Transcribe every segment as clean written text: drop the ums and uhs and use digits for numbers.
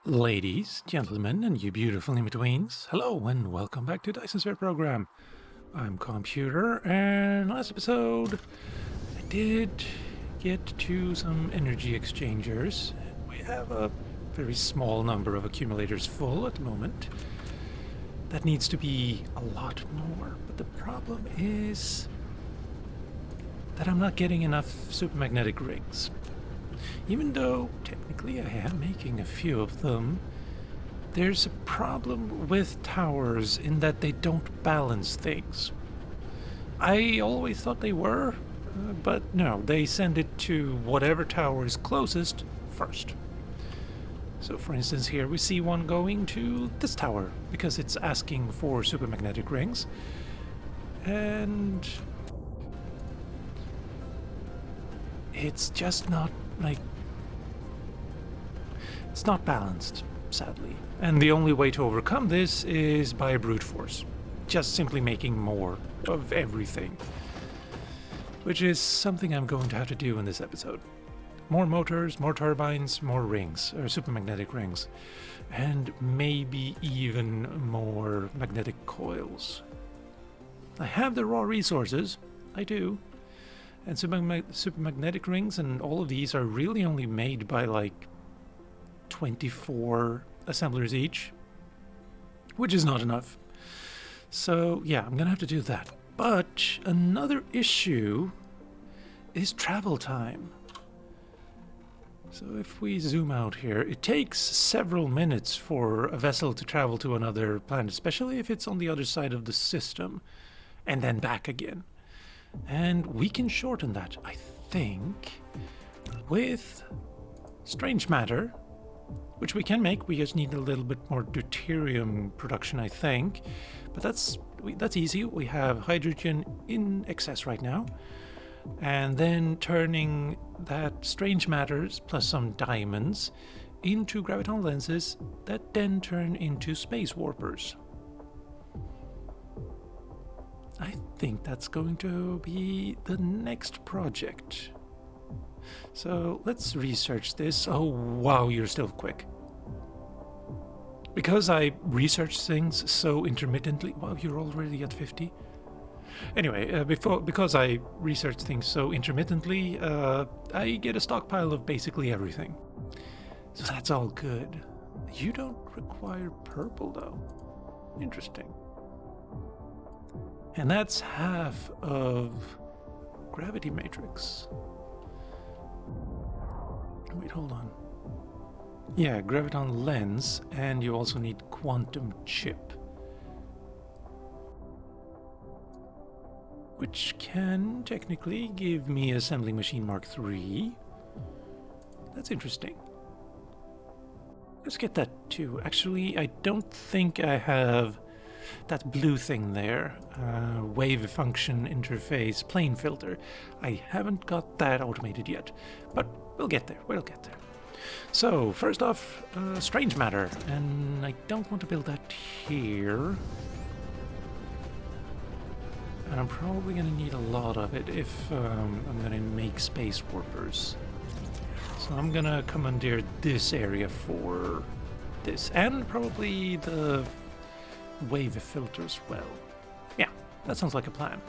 Ladies, gentlemen, and you beautiful in-betweens, hello and welcome back to Dyson's Fair Program. I'm Calmputer, and last episode I did get to some energy exchangers. We have a very small number of accumulators full at the moment. That needs to be a lot more, but the problem is that I'm not getting enough supermagnetic rings. Even though technically I am making a few of them, there's a problem with towers in that they don't balance things. I always thought they were, but no, they send it to whatever tower is closest first. So for instance here we see one going to this tower because it's asking for supermagnetic rings. And it's just not it's not balanced, sadly. And the only way to overcome this is by brute force. Just simply making more of everything. Which is something I'm going to have to do in this episode. More motors, more turbines, more rings, or supermagnetic rings. And maybe even more magnetic coils. I have the raw resources, I do. And supermagnetic rings and all of these are really only made by like 24 assemblers each, which is not enough. So yeah, I'm gonna have to do that. But another issue is travel time. So if we zoom out here, it takes several minutes for a vessel to travel to another planet, especially if it's on the other side of the system, and then back again. And we can shorten that, I think, with strange matter, which we can make. We just need a little bit more deuterium production, I think. But that's easy. We have hydrogen in excess right now. And then turning that strange matters plus some diamonds into graviton lenses that then turn into space warpers. I think that's going to be the next project. So let's research this. Oh wow, you're still quick. Because I research things so intermittently. Wow, you're already at 50. Anyway, because I research things so intermittently, I get a stockpile of basically everything. So that's all good. You don't require purple though. Interesting. And that's half of gravity matrix. Wait, hold on. Yeah, graviton lens, and you also need quantum chip. Which can technically give me assembly machine Mark III. That's interesting. Let's get that too. Actually, I don't think I have that blue thing there. Wave function interface plane filter. I haven't got that automated yet, but we'll get there. So, first off, strange matter, and I don't want to build that here. And I'm probably going to need a lot of it if I'm going to make space warpers. So I'm going to commandeer this area for this, and probably the wave filter as well. Yeah, that sounds like a plan.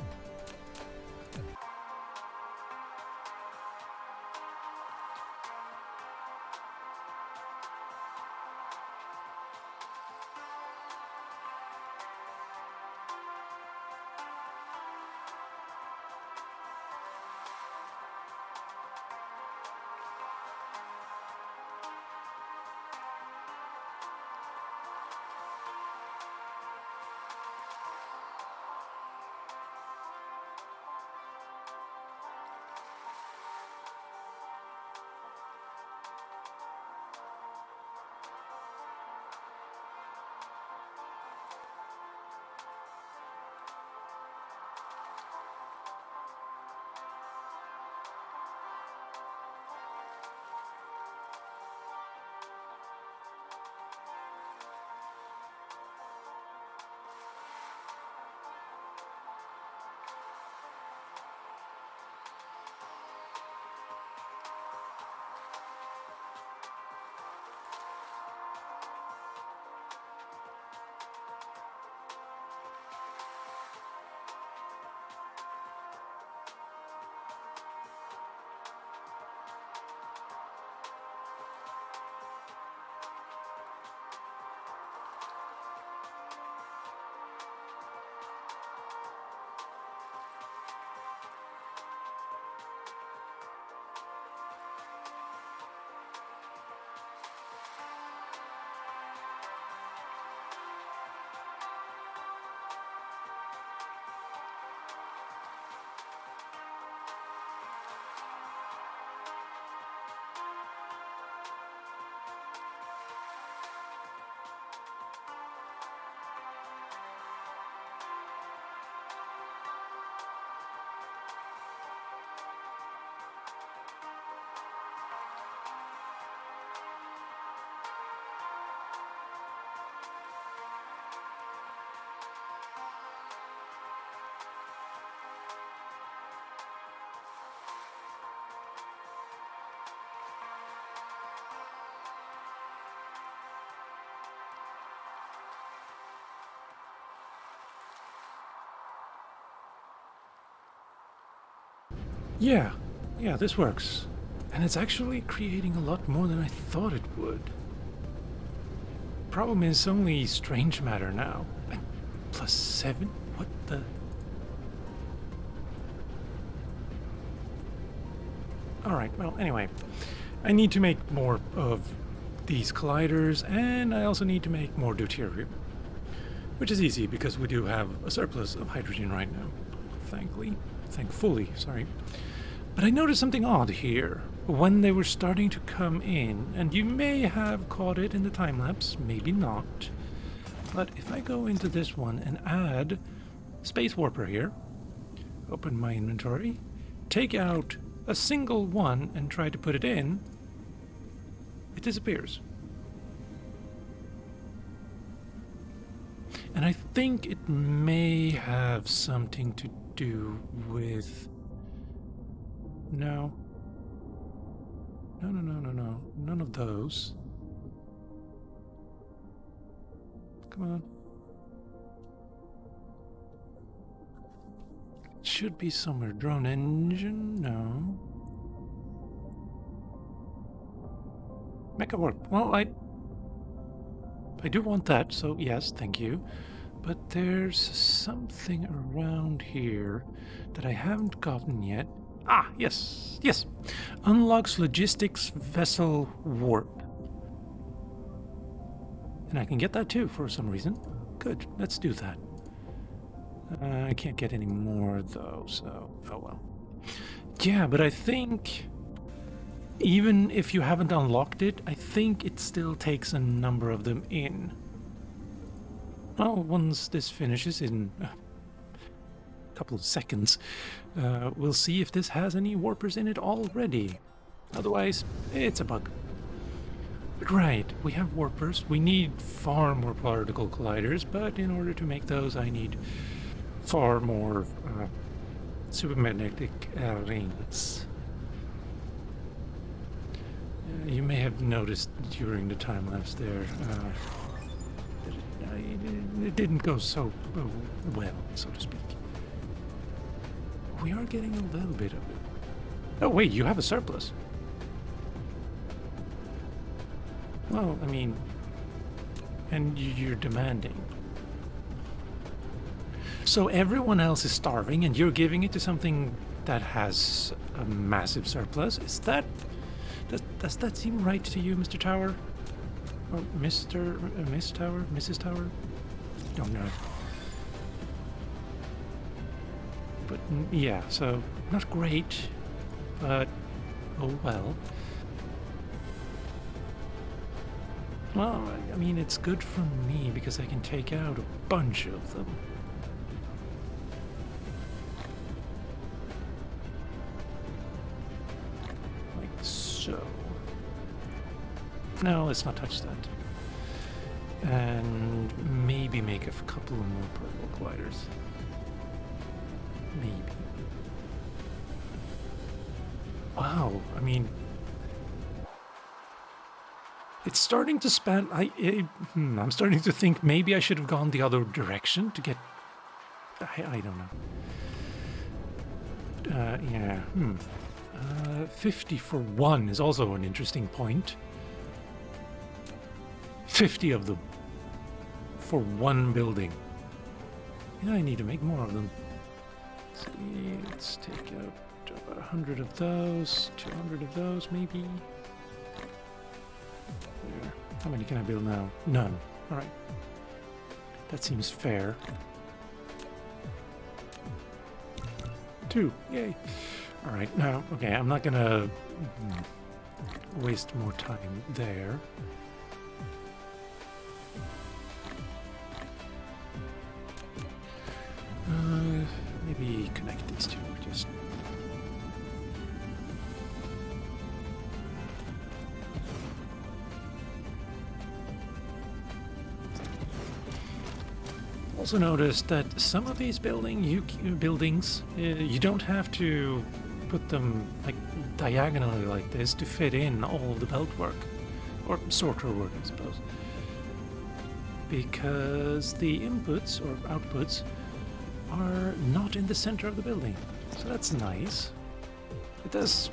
Yeah, yeah, this works. And it's actually creating a lot more than I thought it would. Problem is only strange matter now. And +7? What the? Alright, well, anyway. I need to make more of these colliders, and I also need to make more deuterium. Which is easy, because we do have a surplus of hydrogen right now. Thankfully, sorry. But I noticed something odd here. When they were starting to come in, and you may have caught it in the time-lapse, maybe not. But if I go into this one and add Space Warper here, open my inventory, take out a single one and try to put it in, it disappears. And I think it may have something to do with... No. No. None of those. Come on. It should be somewhere. Drone engine? No. Mecha warp. Well, I do want that, so yes, thank you. But there's something around here that I haven't gotten yet. Ah, yes. Unlocks logistics vessel warp. And I can get that too for some reason. Good, let's do that. I can't get any more though, so oh well. Yeah, but I think even if you haven't unlocked it, I think it still takes a number of them in. Well, once this finishes in a couple of seconds, we'll see if this has any warpers in it already. Otherwise, it's a bug. But right, we have warpers. We need far more particle colliders, but in order to make those, I need far more supermagnetic rings. You may have noticed during the time-lapse there that it didn't go so well, so to speak. We are getting a little bit of it. Oh wait, you have a surplus. Well, I mean, and you're demanding. So everyone else is starving and you're giving it to something that has a massive surplus? Is that... Does that seem right to you, Mr. Tower? Or Miss Tower? Mrs. Tower? Don't know. But yeah, so not great, but oh well. Well, I mean, it's good for me because I can take out a bunch of them. Like so. No, let's not touch that. And maybe make a couple of more purple colliders. Maybe. Wow, I mean... It's starting to span... I'm starting to think maybe I should have gone the other direction to get... I don't know. Yeah, 50 for 1 is also an interesting point. 50 of them. For one building. Yeah, I need to make more of them. Let's take out about 100 of those, 200 of those, maybe. There. How many can I build now? None. Alright. That seems fair. 2. Yay. Alright, now, okay, I'm not gonna waste more time there. Maybe connect these two, just... Also noticed that some of these buildings, you don't have to put them like diagonally like this to fit in all the belt work, or sorter work, I suppose. Because the inputs or outputs are not in the center of the building, so that's nice. It does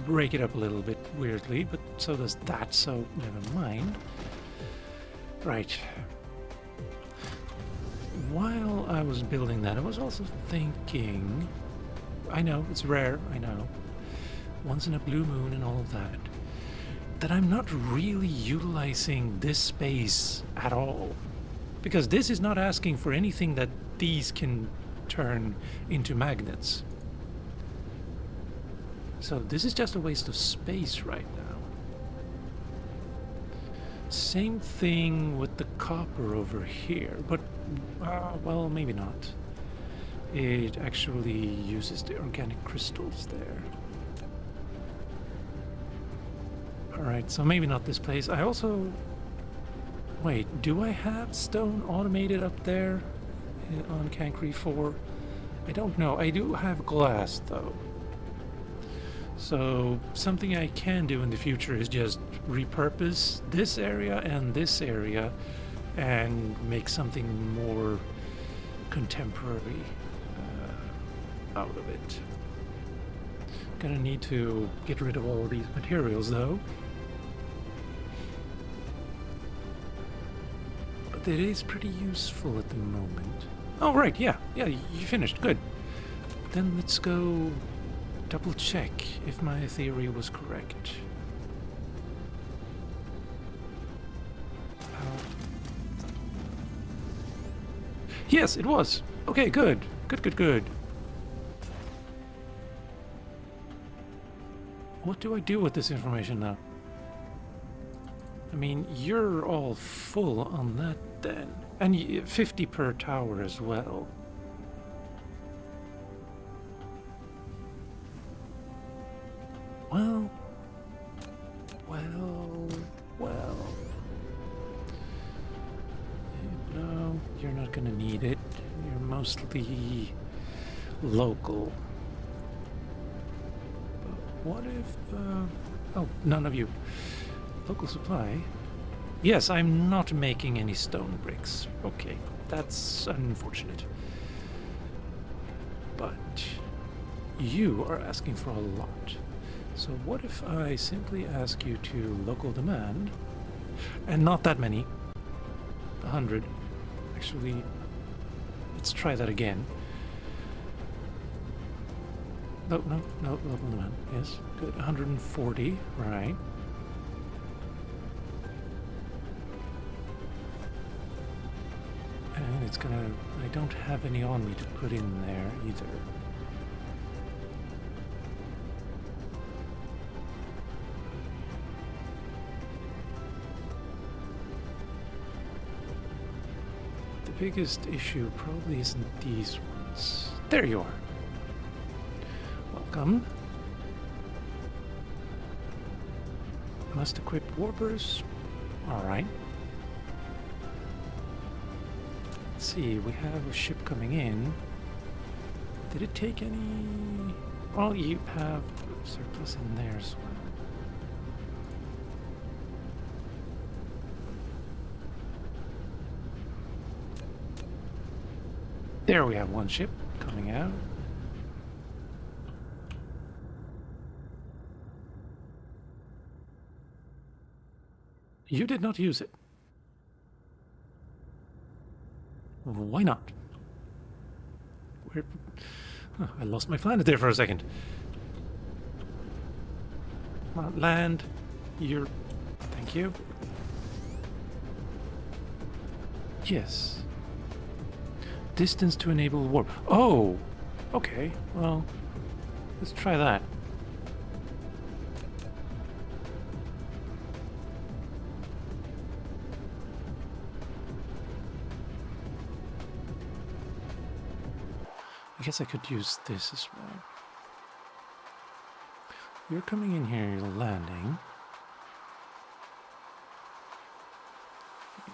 break it up a little bit weirdly, but so does that, so never mind. Right. While I was building that, I was also thinking... I know, it's rare, I know. Once in a blue moon and all of that. That I'm not really utilizing this space at all. Because this is not asking for anything that these can turn into magnets. So this is just a waste of space right now. Same thing with the copper over here, but, well, maybe not. It actually uses the organic crystals there. Alright, so maybe not this place. I also... Wait, do I have stone automated up there on Cancri 4? I don't know. I do have glass, though. So something I can do in the future is just repurpose this area and make something more contemporary out of it. Gonna need to get rid of all these materials though. But it is pretty useful at the moment. Oh right, yeah, you finished, good. Then let's go double check if my theory was correct. Yes, it was. Okay, good. Good. What do I do with this information now? I mean, you're all full on that then. And 50 per tower as well. Well. No, you're not gonna need it. You're mostly local. But what if, oh, none of you. Local supply? Yes, I'm not making any stone bricks. Okay, that's unfortunate. But you are asking for a lot. So what if I simply ask you to local demand, and not that many, 100. Actually, let's try that again. No, local demand, yes, good, 140, right. And it's gonna, I don't have any on me to put in there either. The biggest issue probably isn't these ones. There you are. Welcome. Must equip warpers. Alright. Let's see, we have a ship coming in. Did it take any... Well, you have surplus in there as well. There we have one ship coming out. You did not use it. Why not? Where... Oh, I lost my planet there for a second. Come on, land. You're... Thank you. Yes. Distance to enable warp. Oh! Okay, well, let's try that. I guess I could use this as well. You're coming in here, you're landing.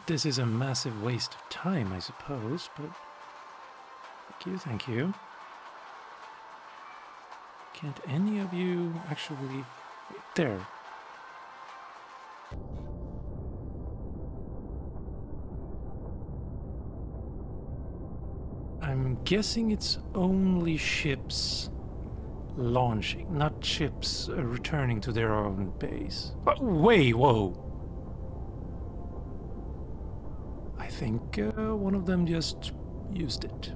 This is a massive waste of time, I suppose, but... Thank you. Can't any of you actually... There. I'm guessing it's only ships launching, not ships returning to their own base. Oh, wait, whoa. I think one of them just used it.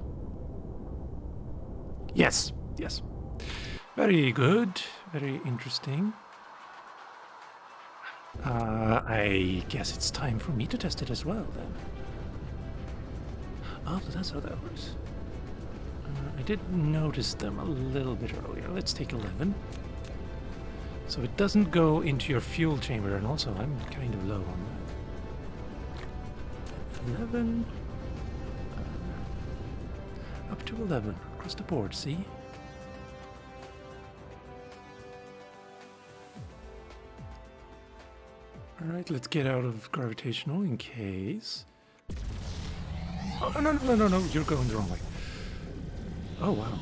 Yes, yes. Very good, very interesting. I guess it's time for me to test it as well, then. Oh, so that's how that works. I did notice them a little bit earlier. Let's take 11. So it doesn't go into your fuel chamber, and also I'm kind of low on that. 11. Up to 11. Across the board, see? Alright, let's get out of gravitational in case. Oh, no, you're going the wrong way. Oh, wow.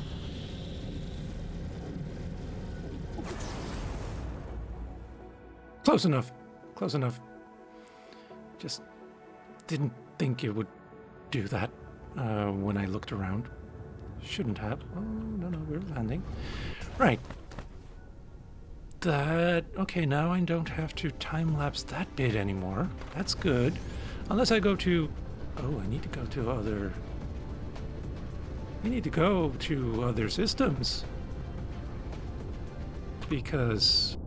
Close enough. Close enough. Just didn't think it would do that when I looked around. Shouldn't have. Oh, no, we're landing. Right. Okay, now I don't have to time-lapse that bit anymore. That's good. Unless I go to... Oh, I need to go to other... I need to go to other systems. Because...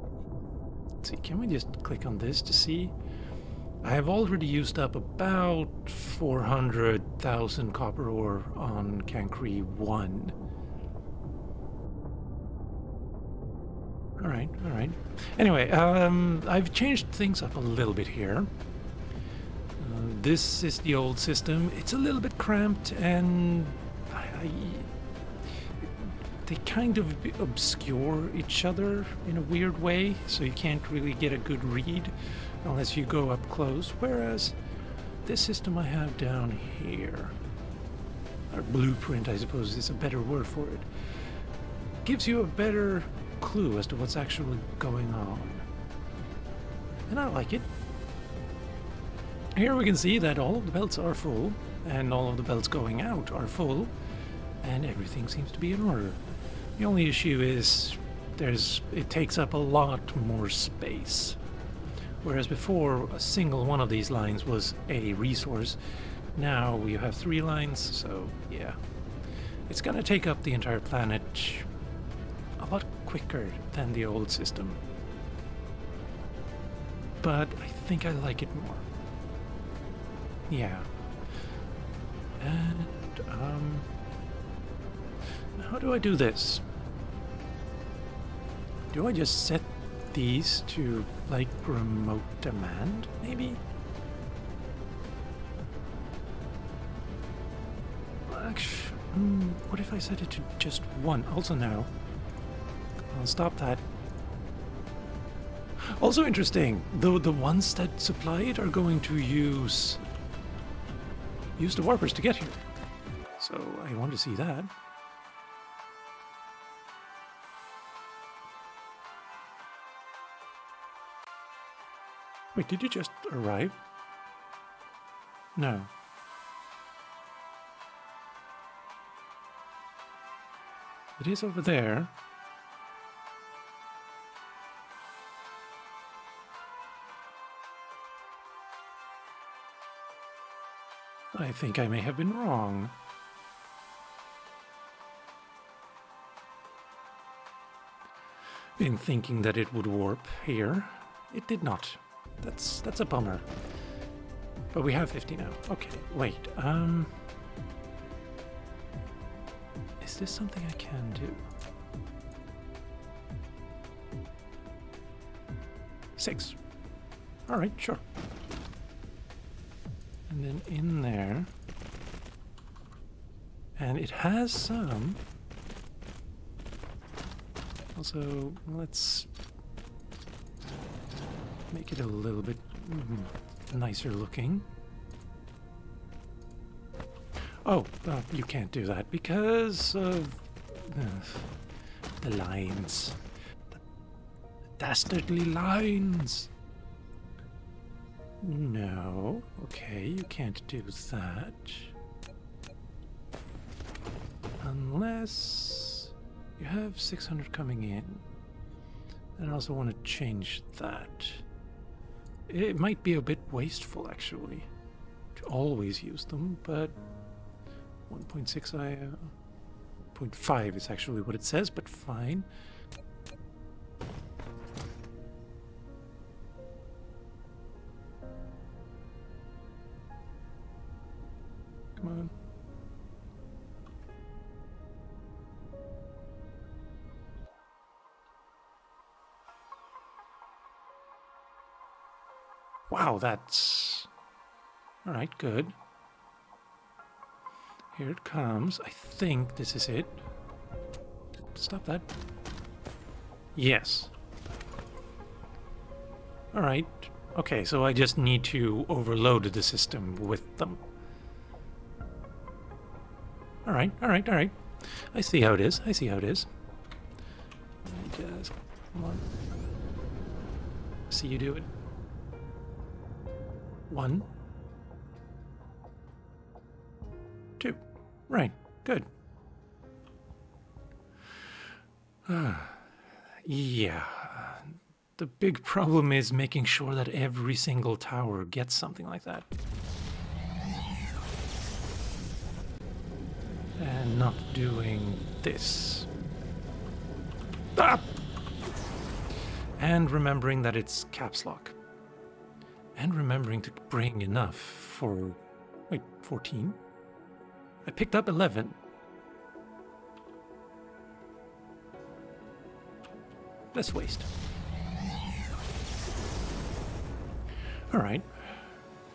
Let's see, can we just click on this to see? I have already used up about 400,000 copper ore on Cancri 1. Alright. Anyway, I've changed things up a little bit here. This is the old system. It's a little bit cramped and they kind of obscure each other in a weird way, so you can't really get a good read unless you go up close, whereas this system I have down here, or blueprint I suppose is a better word for it, gives you a better clue as to what's actually going on. And I like it. Here we can see that all of the belts are full, and all of the belts going out are full, and everything seems to be in order. The only issue is it takes up a lot more space. Whereas before, a single one of these lines was a resource. Now we have 3 lines, so yeah. It's gonna take up the entire planet a lot quicker than the old system. But I think I like it more. Yeah. And, how do I do this? Do I just set these to, like, remote demand, maybe? Actually, what if I set it to just 1? Also no. I'll stop that. Also interesting, though the ones that supply it are going to use the warpers to get here. So I want to see that. Wait, did you just arrive? No. It is over there. I think I may have been wrong. Been thinking that it would warp here. It did not. That's a bummer. But we have 50 now. Okay, wait. Is this something I can do? 6. All right, sure. And then in there, and it has some. Also, let's make it a little bit nicer looking. Oh, you can't do that because of the lines. The dastardly lines. No. Okay, you can't do that. Unless... You have 600 coming in. And I also want to change that. It might be a bit wasteful, actually, to always use them, but 1.6 0.5 is actually what it says, but fine. Come on. Wow, that's... Alright, good. Here it comes. I think this is it. Stop that. Yes. Alright. Okay, so I just need to overload the system with them. Alright, alright, alright. I see how it is. I see how it is. Just... Come on. See you do it. 1, 2. Right, good. Yeah. The big problem is making sure that every single tower gets something like that. And not doing this. Ah! And remembering that it's caps lock. And remembering to bring enough for... Wait, 14? I picked up 11. Let's waste. Alright.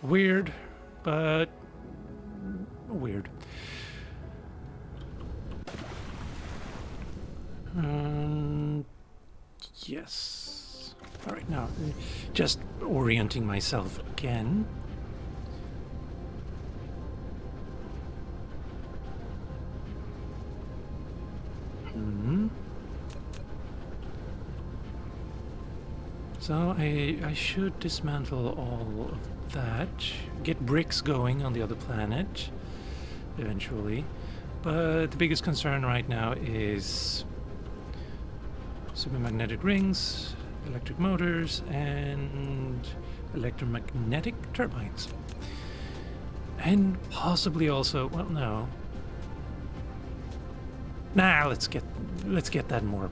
Weird, but... weird. Yes. Alright, now, just orienting myself again. So I should dismantle all of that, get bricks going on the other planet, eventually. But the biggest concern right now is supermagnetic rings, electric motors, and electromagnetic turbines. And possibly also, well, no. Nah, let's get that more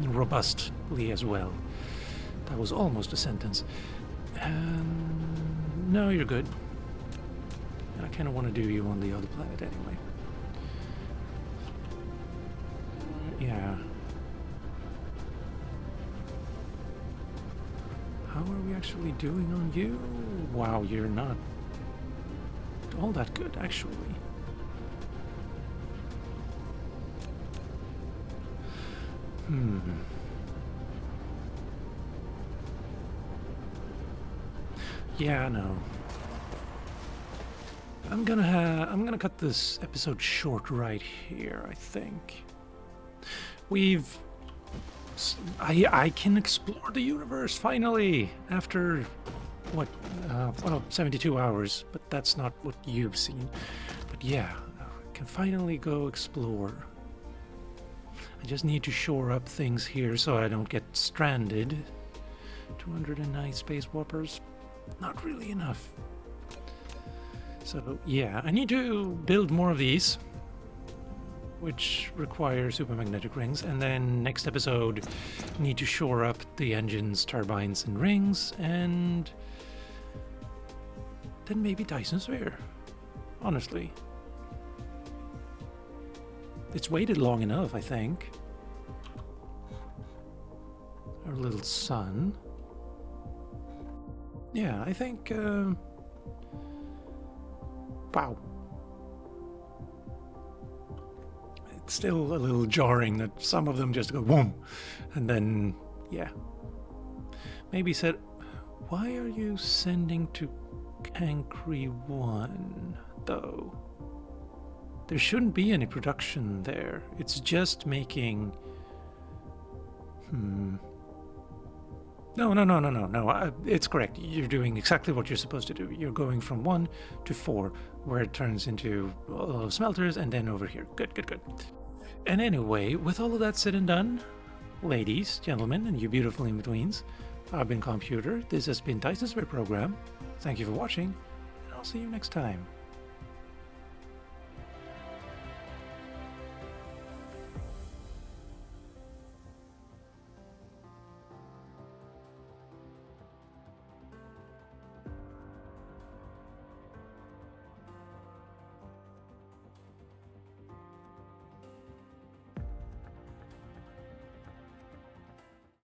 robustly as well. That was almost a sentence. No, you're good. And I kind of want to do you on the other planet anyway. Yeah. How are we actually doing on you? Wow, you're not all that good, actually. Yeah, no. I'm gonna cut this episode short right here, I think. I can explore the universe finally after what, well, 72 hours, but that's not what you've seen. But yeah, I can finally go explore. I just need to shore up things here so I don't get stranded. 209 space warpers, not really enough. So yeah, I need to build more of these, which require supermagnetic rings, and then next episode need to shore up the engines, turbines, and rings, and then maybe Dyson sphere. Honestly, it's waited long enough, I think. Our little sun. Yeah, I think. Wow. It's still a little jarring that some of them just go boom, and then, yeah. Maybe said, why are you sending to Cancri 1, though? There shouldn't be any production there. It's just making... No. It's correct. You're doing exactly what you're supposed to do. You're going from 1 to 4, where it turns into a lot of smelters, and then over here. Good. And anyway, with all of that said and done, ladies, gentlemen, and you beautiful in-betweens, I've been Calmputer. This has been Dyson's Program. Thank you for watching, and I'll see you next time.